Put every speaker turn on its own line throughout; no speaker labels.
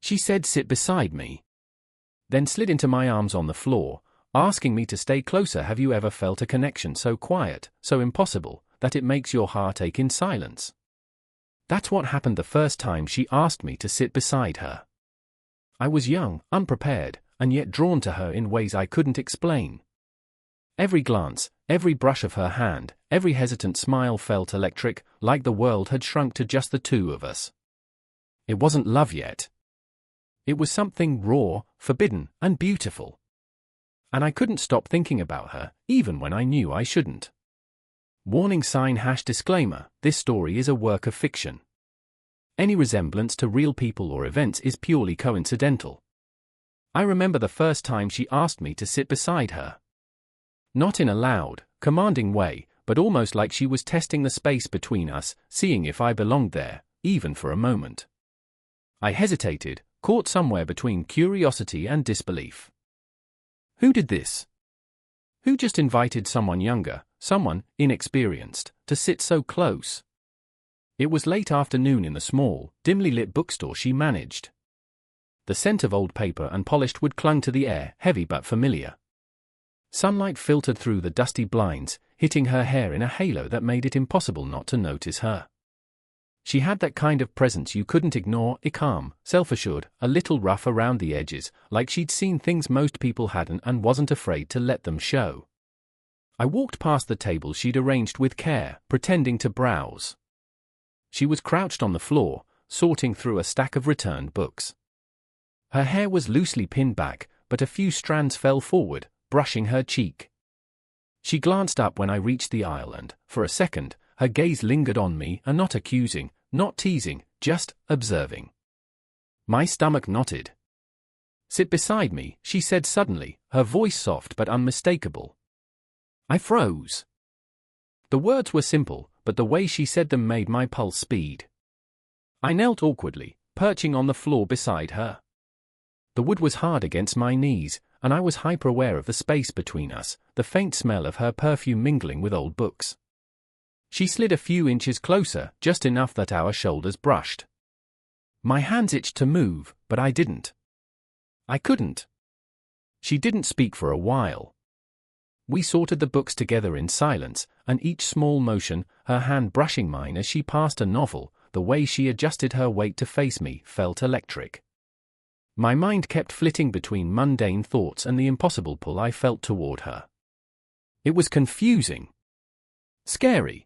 She said sit beside me. Then slid into my arms on the floor, asking me to stay closer. Have you ever felt a connection so quiet, so impossible, that it makes your heart ache in silence? That's what happened the first time she asked me to sit beside her. I was young, unprepared, and yet drawn to her in ways I couldn't explain. Every glance, every brush of her hand, every hesitant smile felt electric, like the world had shrunk to just the two of us. It wasn't love yet. It was something raw, forbidden, and beautiful. And I couldn't stop thinking about her, even when I knew I shouldn't. Warning sign # disclaimer, this story is a work of fiction. Any resemblance to real people or events is purely coincidental. I remember the first time she asked me to sit beside her. Not in a loud, commanding way, but almost like she was testing the space between us, seeing if I belonged there, even for a moment. I hesitated, caught somewhere between curiosity and disbelief. Who did this? Who just invited someone younger, someone inexperienced, to sit so close? It was late afternoon in the small, dimly lit bookstore she managed. The scent of old paper and polished wood clung to the air, heavy but familiar. Sunlight filtered through the dusty blinds, hitting her hair in a halo that made it impossible not to notice her. She had that kind of presence you couldn't ignore, calm, self-assured, a little rough around the edges, like she'd seen things most people hadn't and wasn't afraid to let them show. I walked past the table she'd arranged with care, pretending to browse. She was crouched on the floor, sorting through a stack of returned books. Her hair was loosely pinned back, but a few strands fell forward, brushing her cheek. She glanced up when I reached the aisle and, for a second, her gaze lingered on me, and not accusing, not teasing, just observing. My stomach knotted. Sit beside me, she said suddenly, her voice soft but unmistakable. I froze. The words were simple, but the way she said them made my pulse speed. I knelt awkwardly, perching on the floor beside her. The wood was hard against my knees, and I was hyper-aware of the space between us, the faint smell of her perfume mingling with old books. She slid a few inches closer, just enough that our shoulders brushed. My hands itched to move, but I didn't. I couldn't. She didn't speak for a while. We sorted the books together in silence, and each small motion, her hand brushing mine as she passed a novel, the way she adjusted her weight to face me, felt electric. My mind kept flitting between mundane thoughts and the impossible pull I felt toward her. It was confusing, scary,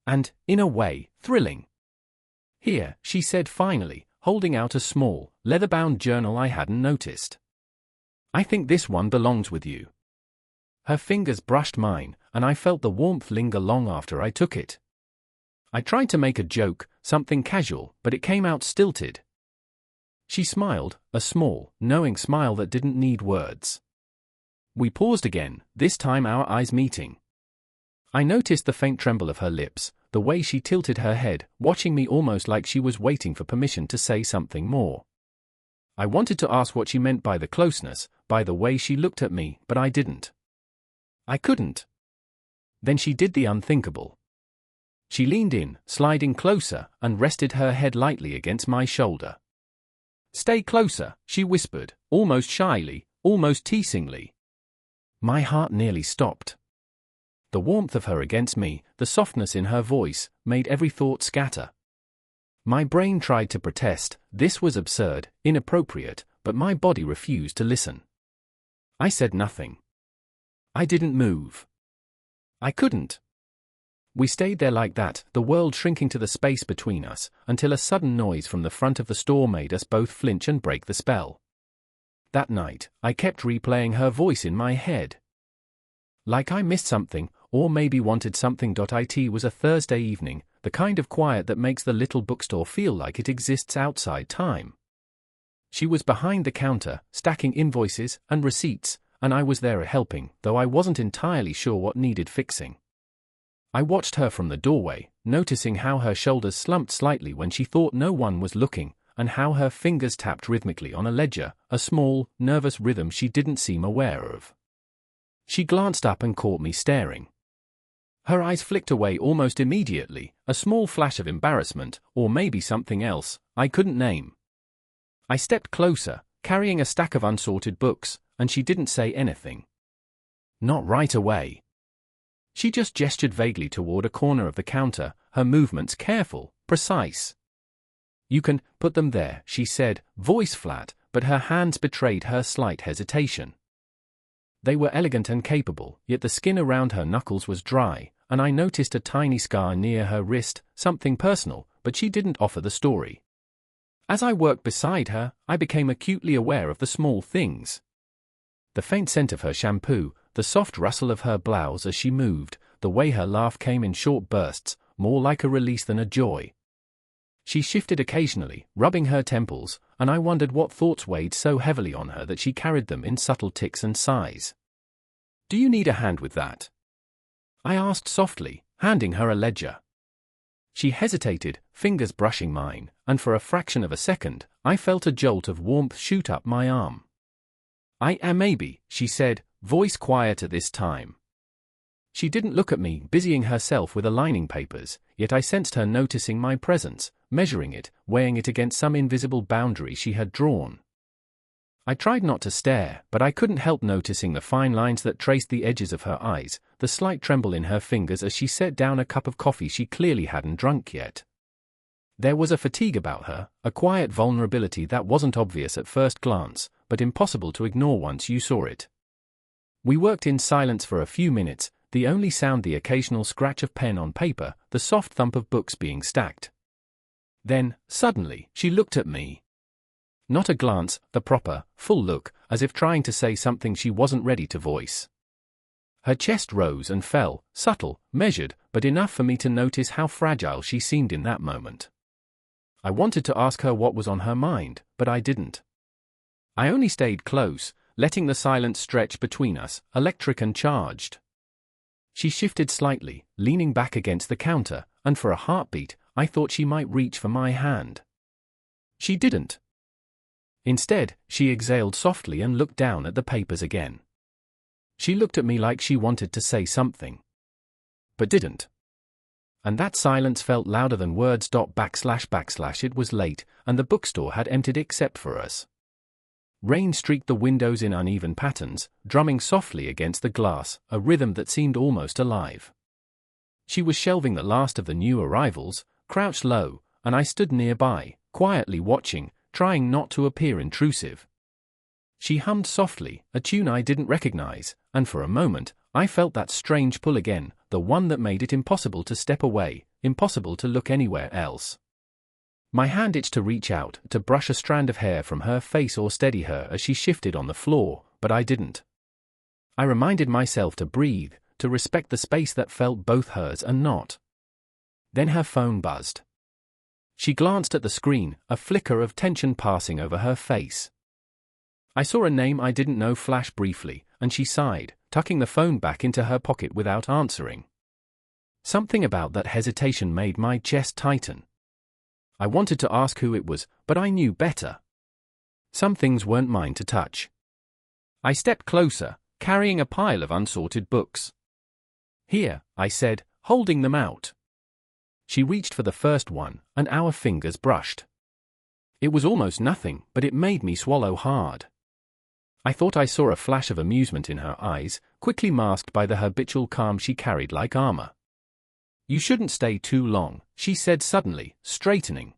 and, in a way, thrilling. Here, she said finally, holding out a small, leather-bound journal I hadn't noticed. I think this one belongs with you. Her fingers brushed mine, and I felt the warmth linger long after I took it. I tried to make a joke, something casual, but it came out stilted. She smiled, a small, knowing smile that didn't need words. We paused again, this time our eyes meeting. I noticed the faint tremble of her lips, the way she tilted her head, watching me almost like she was waiting for permission to say something more. I wanted to ask what she meant by the closeness, by the way she looked at me, but I didn't. I couldn't. Then she did the unthinkable. She leaned in, sliding closer, and rested her head lightly against my shoulder. Stay closer, she whispered, almost shyly, almost teasingly. My heart nearly stopped. The warmth of her against me, the softness in her voice, made every thought scatter. My brain tried to protest, this was absurd, inappropriate, but my body refused to listen. I said nothing. I didn't move. I couldn't. We stayed there like that, the world shrinking to the space between us, until a sudden noise from the front of the store made us both flinch and break the spell. That night, I kept replaying her voice in my head. Like I missed something, or maybe wanted something. It was a Thursday evening, the kind of quiet that makes the little bookstore feel like it exists outside time. She was behind the counter, stacking invoices and receipts, and I was there helping, though I wasn't entirely sure what needed fixing. I watched her from the doorway, noticing how her shoulders slumped slightly when she thought no one was looking, and how her fingers tapped rhythmically on a ledger, a small, nervous rhythm she didn't seem aware of. She glanced up and caught me staring. Her eyes flicked away almost immediately, a small flash of embarrassment, or maybe something else, I couldn't name. I stepped closer, carrying a stack of unsorted books, and she didn't say anything. Not right away. She just gestured vaguely toward a corner of the counter, her movements careful, precise. "You can put them there," she said, voice flat, but her hands betrayed her slight hesitation. They were elegant and capable, yet the skin around her knuckles was dry, and I noticed a tiny scar near her wrist, something personal, but she didn't offer the story. As I worked beside her, I became acutely aware of the small things. The faint scent of her shampoo, the soft rustle of her blouse as she moved, the way her laugh came in short bursts, more like a release than a joy. She shifted occasionally, rubbing her temples, and I wondered what thoughts weighed so heavily on her that she carried them in subtle ticks and sighs. "Do you need a hand with that?" I asked softly, handing her a ledger. She hesitated, fingers brushing mine, and for a fraction of a second, I felt a jolt of warmth shoot up my arm. Maybe," she said, voice quieter this time. She didn't look at me, busying herself with aligning papers, yet I sensed her noticing my presence, measuring it, weighing it against some invisible boundary she had drawn. I tried not to stare, but I couldn't help noticing the fine lines that traced the edges of her eyes, the slight tremble in her fingers as she set down a cup of coffee she clearly hadn't drunk yet. There was a fatigue about her, a quiet vulnerability that wasn't obvious at first glance, but impossible to ignore once you saw it. We worked in silence for a few minutes, the only sound the occasional scratch of pen on paper, the soft thump of books being stacked. Then, suddenly, she looked at me. Not a glance, the proper, full look, as if trying to say something she wasn't ready to voice. Her chest rose and fell, subtle, measured, but enough for me to notice how fragile she seemed in that moment. I wanted to ask her what was on her mind, but I didn't. I only stayed close, letting the silence stretch between us, electric and charged. She shifted slightly, leaning back against the counter, and for a heartbeat, I thought she might reach for my hand. She didn't. Instead, she exhaled softly and looked down at the papers again. She looked at me like she wanted to say something, but didn't. And that silence felt louder than words. It was late, and the bookstore had emptied except for us. Rain streaked the windows in uneven patterns, drumming softly against the glass, a rhythm that seemed almost alive. She was shelving the last of the new arrivals, crouched low, and I stood nearby, quietly watching, trying not to appear intrusive. She hummed softly, a tune I didn't recognize, and for a moment, I felt that strange pull again, the one that made it impossible to step away, impossible to look anywhere else. My hand itched to reach out, to brush a strand of hair from her face or steady her as she shifted on the floor, but I didn't. I reminded myself to breathe, to respect the space that felt both hers and not. Then her phone buzzed. She glanced at the screen, a flicker of tension passing over her face. I saw a name I didn't know flash briefly, and she sighed, tucking the phone back into her pocket without answering. Something about that hesitation made my chest tighten. I wanted to ask who it was, but I knew better. Some things weren't mine to touch. I stepped closer, carrying a pile of unsorted books. "Here," I said, holding them out. She reached for the first one, and our fingers brushed. It was almost nothing, but it made me swallow hard. I thought I saw a flash of amusement in her eyes, quickly masked by the habitual calm she carried like armor. "You shouldn't stay too long," she said suddenly, straightening.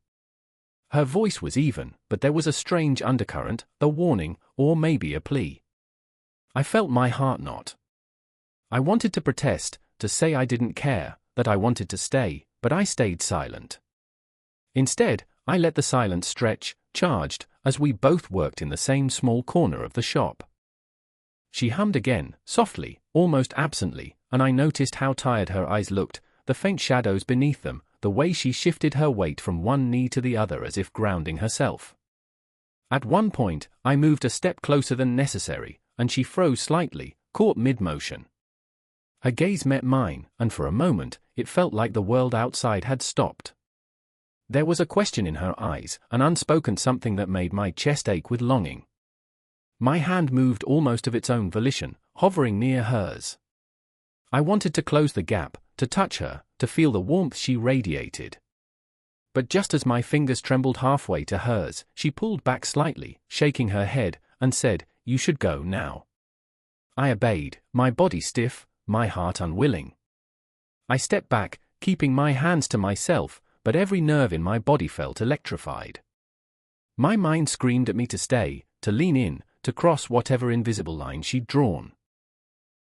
Her voice was even, but there was a strange undercurrent, a warning, or maybe a plea. I felt my heart knot. I wanted to protest, to say I didn't care, that I wanted to stay, but I stayed silent. Instead, I let the silence stretch, charged, as we both worked in the same small corner of the shop. She hummed again, softly, almost absently, and I noticed how tired her eyes looked, the faint shadows beneath them, the way she shifted her weight from one knee to the other as if grounding herself. At one point, I moved a step closer than necessary, and she froze slightly, caught mid-motion. Her gaze met mine, and for a moment, it felt like the world outside had stopped. There was a question in her eyes, an unspoken something that made my chest ache with longing. My hand moved almost of its own volition, hovering near hers. I wanted to close the gap, to touch her, to feel the warmth she radiated. But just as my fingers trembled halfway to hers, she pulled back slightly, shaking her head, and said, "You should go now." I obeyed, my body stiff, my heart unwilling. I stepped back, keeping my hands to myself, but every nerve in my body felt electrified. My mind screamed at me to stay, to lean in, to cross whatever invisible line she'd drawn.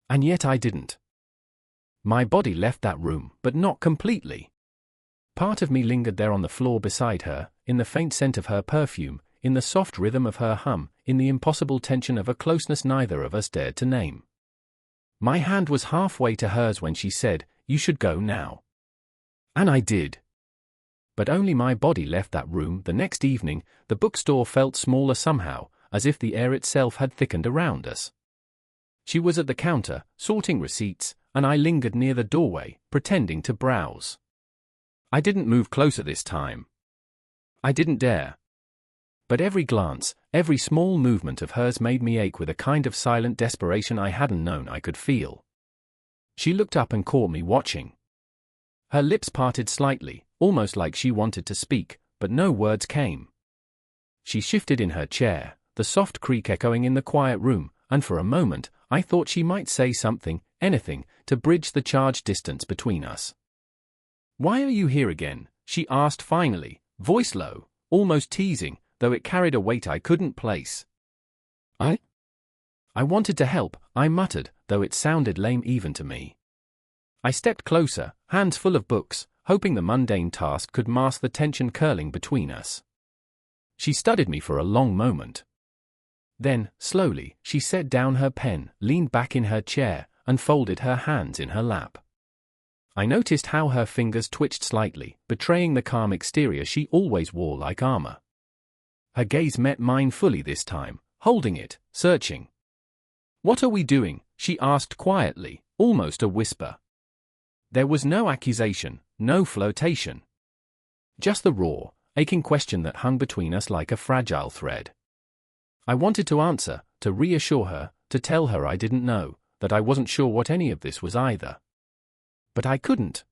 And yet I didn't. My body left that room, but not completely. Part of me lingered there on the floor beside her, in the faint scent of her perfume, in the soft rhythm of her hum, in the impossible tension of a closeness neither of us dared to name. My hand was halfway to hers when she said, "You should go now." And I did. But only my body left that room. The next evening, the bookstore felt smaller somehow, as if the air itself had thickened around us. She was at the counter, sorting receipts, and I lingered near the doorway, pretending to browse. I didn't move closer this time. I didn't dare. But every glance, every small movement of hers made me ache with a kind of silent desperation I hadn't known I could feel. She looked up and caught me watching. Her lips parted slightly, almost like she wanted to speak, but no words came. She shifted in her chair, the soft creak echoing in the quiet room, and for a moment, I thought she might say something, anything, to bridge the charged distance between us. "Why are you here again?" she asked finally, voice low, almost teasing, though it carried a weight I couldn't place. I wanted to help, I muttered, though it sounded lame even to me. I stepped closer, hands full of books, hoping the mundane task could mask the tension curling between us. She studied me for a long moment. Then, slowly, she set down her pen, leaned back in her chair, and folded her hands in her lap. I noticed how her fingers twitched slightly, betraying the calm exterior she always wore like armor. Her gaze met mine fully this time, holding it, searching. "What are we doing?" she asked quietly, almost a whisper. There was no accusation, no flirtation. Just the raw, aching question that hung between us like a fragile thread. I wanted to answer, to reassure her, to tell her I didn't know, that I wasn't sure what any of this was either. But I couldn't.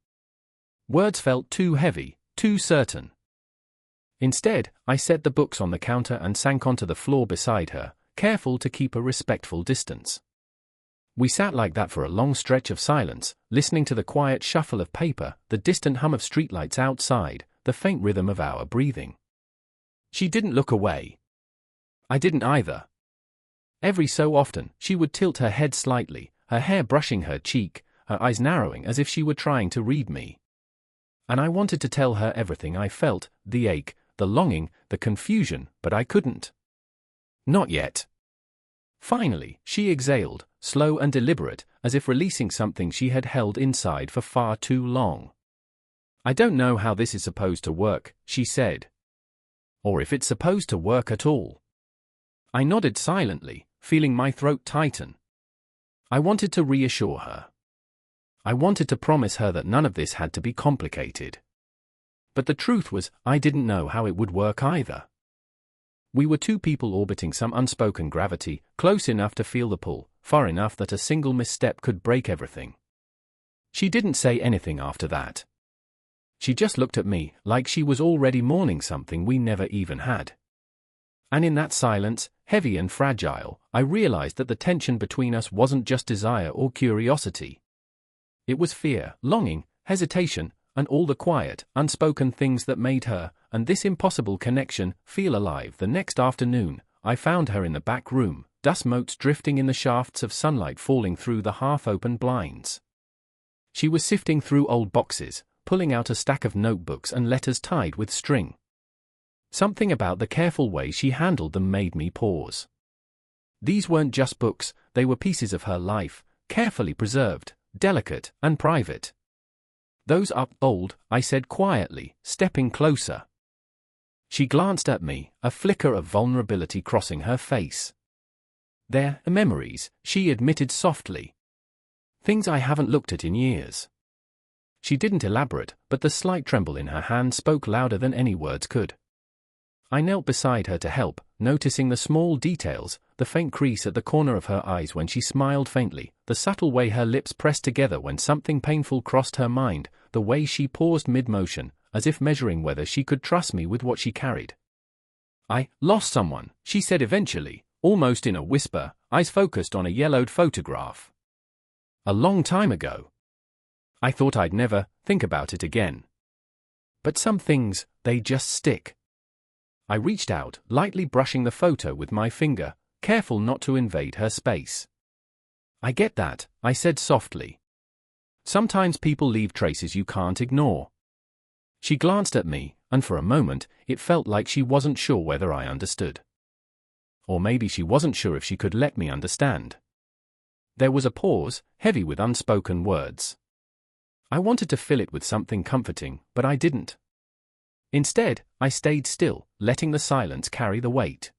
Words felt too heavy, too certain. Instead, I set the books on the counter and sank onto the floor beside her, careful to keep a respectful distance. We sat like that for a long stretch of silence, listening to the quiet shuffle of paper, the distant hum of streetlights outside, the faint rhythm of our breathing. She didn't look away. I didn't either. Every so often, she would tilt her head slightly, her hair brushing her cheek, her eyes narrowing as if she were trying to read me. And I wanted to tell her everything I felt, the ache, the longing, the confusion, but I couldn't. Not yet. Finally, she exhaled, slow and deliberate, as if releasing something she had held inside for far too long. "I don't know how this is supposed to work," she said. "Or if it's supposed to work at all." I nodded silently, feeling my throat tighten. I wanted to reassure her. I wanted to promise her that none of this had to be complicated. But the truth was, I didn't know how it would work either. We were two people orbiting some unspoken gravity, close enough to feel the pull, far enough that a single misstep could break everything. She didn't say anything after that. She just looked at me, like she was already mourning something we never even had. And in that silence, heavy and fragile, I realized that the tension between us wasn't just desire or curiosity. It was fear, longing, hesitation, and all the quiet, unspoken things that made her, and this impossible connection, feel alive. The next afternoon, I found her in the back room, dust motes drifting in the shafts of sunlight falling through the half-open blinds. She was sifting through old boxes, pulling out a stack of notebooks and letters tied with string. Something about the careful way she handled them made me pause. These weren't just books, they were pieces of her life, carefully preserved, delicate, and private. "Those are old," I said quietly, stepping closer. She glanced at me, a flicker of vulnerability crossing her face. "They're memories," she admitted softly. "Things I haven't looked at in years." She didn't elaborate, but the slight tremble in her hand spoke louder than any words could. I knelt beside her to help, noticing the small details, the faint crease at the corner of her eyes when she smiled faintly, the subtle way her lips pressed together when something painful crossed her mind, the way she paused mid-motion, as if measuring whether she could trust me with what she carried. "I lost someone," she said eventually, almost in a whisper, eyes focused on a yellowed photograph. "A long time ago." I thought I'd never think about it again. But some things, they just stick. I reached out, lightly brushing the photo with my finger, careful not to invade her space. "I get that," I said softly. "Sometimes people leave traces you can't ignore." She glanced at me, and for a moment, it felt like she wasn't sure whether I understood. Or maybe she wasn't sure if she could let me understand. There was a pause, heavy with unspoken words. I wanted to fill it with something comforting, but I didn't. Instead, I stayed still, letting the silence carry the weight.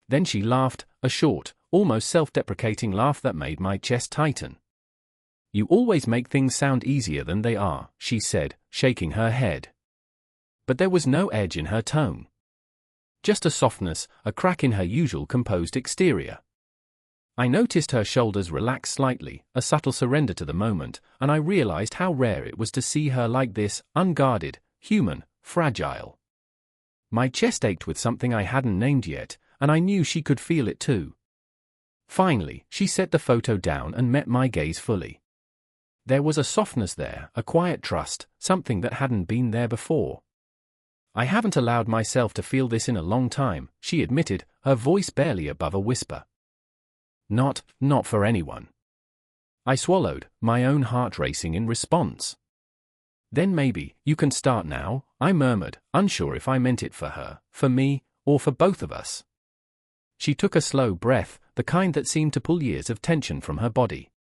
Then she laughed, a short, almost self-deprecating laugh that made my chest tighten. "You always make things sound easier than they are," she said, shaking her head. But there was no edge in her tone. Just a softness, a crack in her usual composed exterior. I noticed her shoulders relax slightly, a subtle surrender to the moment, and I realized how rare it was to see her like this, unguarded, human, fragile. My chest ached with something I hadn't named yet, and I knew she could feel it too. Finally, she set the photo down and met my gaze fully. There was a softness there, a quiet trust, something that hadn't been there before. "I haven't allowed myself to feel this in a long time," she admitted, her voice barely above a whisper. Not for anyone." I swallowed, my own heart racing in response. "Then maybe you can start now," I murmured, unsure if I meant it for her, for me, or for both of us. She took a slow breath, the kind that seemed to pull years of tension from her body.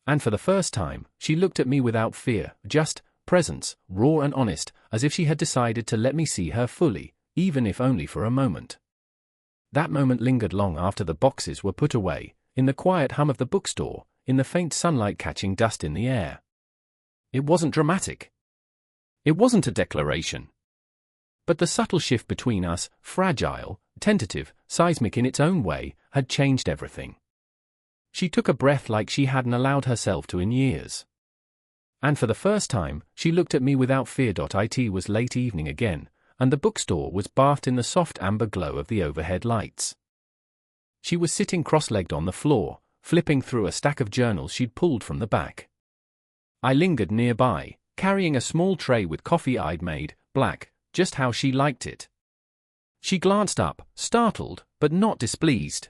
And for the first time, she looked at me without fear, just presence, raw and honest, as if she had decided to let me see her fully, even if only for a moment. That moment lingered long after the boxes were put away, in the quiet hum of the bookstore, in the faint sunlight catching dust in the air. It wasn't dramatic. It wasn't a declaration. But the subtle shift between us, fragile, tentative, seismic in its own way, had changed everything. She took a breath like she hadn't allowed herself to in years. And for the first time, she looked at me without fear. It was late evening again, and the bookstore was bathed in the soft amber glow of the overhead lights. She was sitting cross-legged on the floor, flipping through a stack of journals she'd pulled from the back. I lingered nearby, carrying a small tray with coffee I'd made, black, just how she liked it. She glanced up, startled, but not displeased.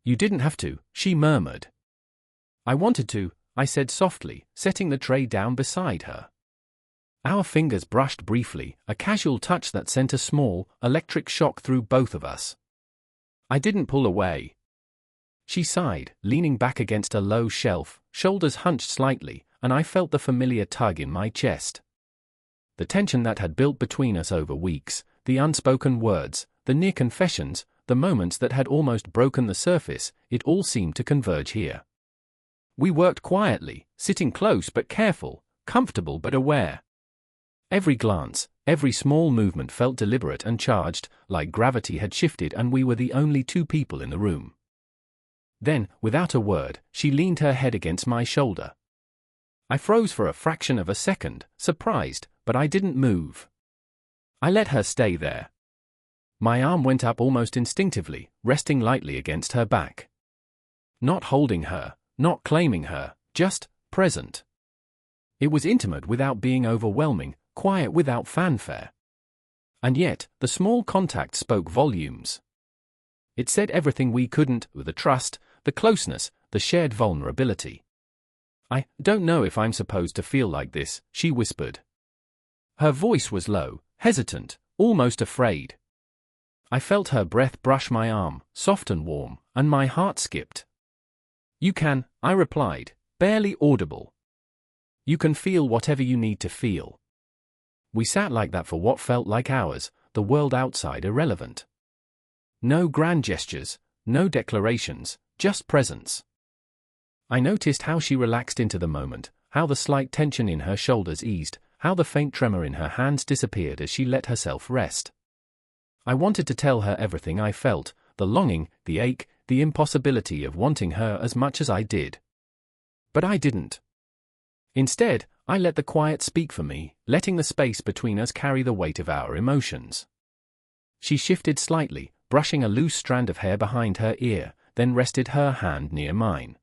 "You didn't have to," she murmured. "I wanted to," I said softly, setting the tray down beside her. Our fingers brushed briefly, a casual touch that sent a small, electric shock through both of us. I didn't pull away. She sighed, leaning back against a low shelf, shoulders hunched slightly, and I felt the familiar tug in my chest. The tension that had built between us over weeks, the unspoken words, the near confessions, the moments that had almost broken the surface, it all seemed to converge here. We worked quietly, sitting close but careful, comfortable but aware. Every glance, every small movement felt deliberate and charged, like gravity had shifted and we were the only two people in the room. Then, without a word, she leaned her head against my shoulder. I froze for a fraction of a second, surprised, but I didn't move. I let her stay there. My arm went up almost instinctively, resting lightly against her back. Not holding her, not claiming her, just present. It was intimate without being overwhelming, quiet without fanfare. And yet, the small contact spoke volumes. It said everything we couldn't, the trust, the closeness, the shared vulnerability. "I don't know if I'm supposed to feel like this," she whispered. Her voice was low, hesitant, almost afraid. I felt her breath brush my arm, soft and warm, and my heart skipped. "You can," I replied, barely audible. "You can feel whatever you need to feel." We sat like that for what felt like hours, the world outside irrelevant. No grand gestures, no declarations, just presence. I noticed how she relaxed into the moment, how the slight tension in her shoulders eased, how the faint tremor in her hands disappeared as she let herself rest. I wanted to tell her everything I felt, the longing, the ache, the impossibility of wanting her as much as I did. But I didn't. Instead, I let the quiet speak for me, letting the space between us carry the weight of our emotions. She shifted slightly, brushing a loose strand of hair behind her ear, then rested her hand near mine.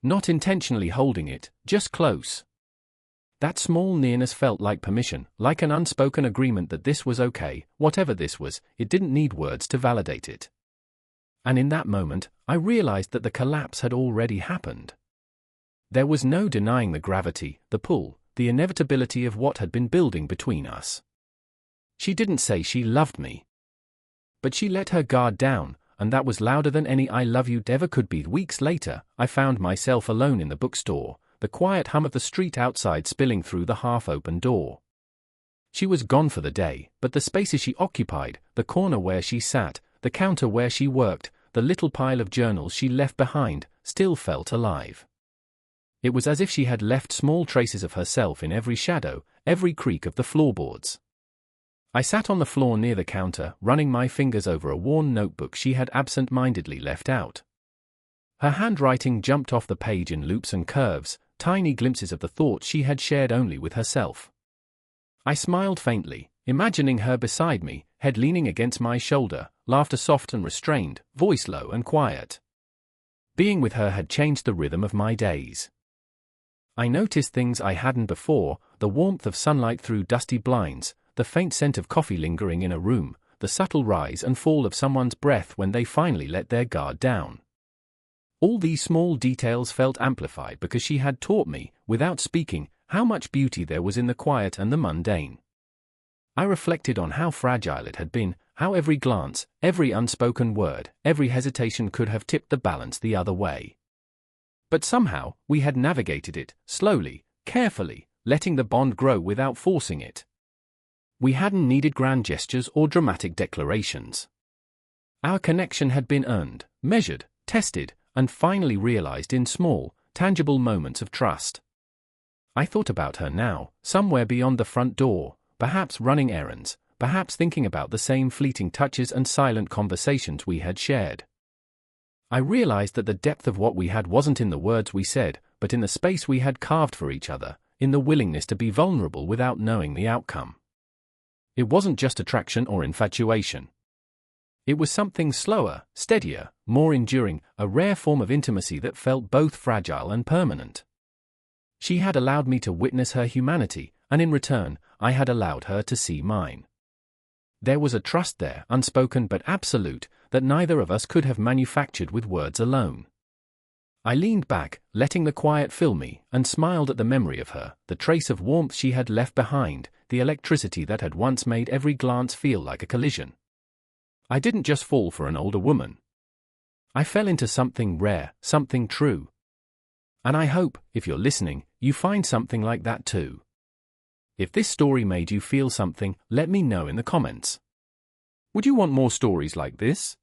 Not intentionally holding it, just close. That small nearness felt like permission, like an unspoken agreement that this was okay. Whatever this was, it didn't need words to validate it. And in that moment, I realized that the collapse had already happened. There was no denying the gravity, the pull, the inevitability of what had been building between us. She didn't say she loved me. But she let her guard down, and that was louder than any "I love you" ever could be. Weeks later, I found myself alone in the bookstore, the quiet hum of the street outside spilling through the half-open door. She was gone for the day, but the spaces she occupied, the corner where she sat, the counter where she worked, the little pile of journals she left behind, still felt alive. It was as if she had left small traces of herself in every shadow, every creak of the floorboards. I sat on the floor near the counter, running my fingers over a worn notebook she had absent-mindedly left out. Her handwriting jumped off the page in loops and curves, tiny glimpses of the thoughts she had shared only with herself. I smiled faintly, imagining her beside me, head leaning against my shoulder, laughter soft and restrained, voice low and quiet. Being with her had changed the rhythm of my days. I noticed things I hadn't before: the warmth of sunlight through dusty blinds, the faint scent of coffee lingering in a room, the subtle rise and fall of someone's breath when they finally let their guard down. All these small details felt amplified because she had taught me, without speaking, how much beauty there was in the quiet and the mundane. I reflected on how fragile it had been, how every glance, every unspoken word, every hesitation could have tipped the balance the other way. But somehow, we had navigated it, slowly, carefully, letting the bond grow without forcing it. We hadn't needed grand gestures or dramatic declarations. Our connection had been earned, measured, tested, and finally realized in small, tangible moments of trust. I thought about her now, somewhere beyond the front door, perhaps running errands, perhaps thinking about the same fleeting touches and silent conversations we had shared. I realized that the depth of what we had wasn't in the words we said, but in the space we had carved for each other, in the willingness to be vulnerable without knowing the outcome. It wasn't just attraction or infatuation. It was something slower, steadier, more enduring, a rare form of intimacy that felt both fragile and permanent. She had allowed me to witness her humanity, and in return, I had allowed her to see mine. There was a trust there, unspoken but absolute, that neither of us could have manufactured with words alone. I leaned back, letting the quiet fill me, and smiled at the memory of her, the trace of warmth she had left behind, the electricity that had once made every glance feel like a collision. I didn't just fall for an older woman. I fell into something rare, something true. And I hope, if you're listening, you find something like that too. If this story made you feel something, let me know in the comments. Would you want more stories like this?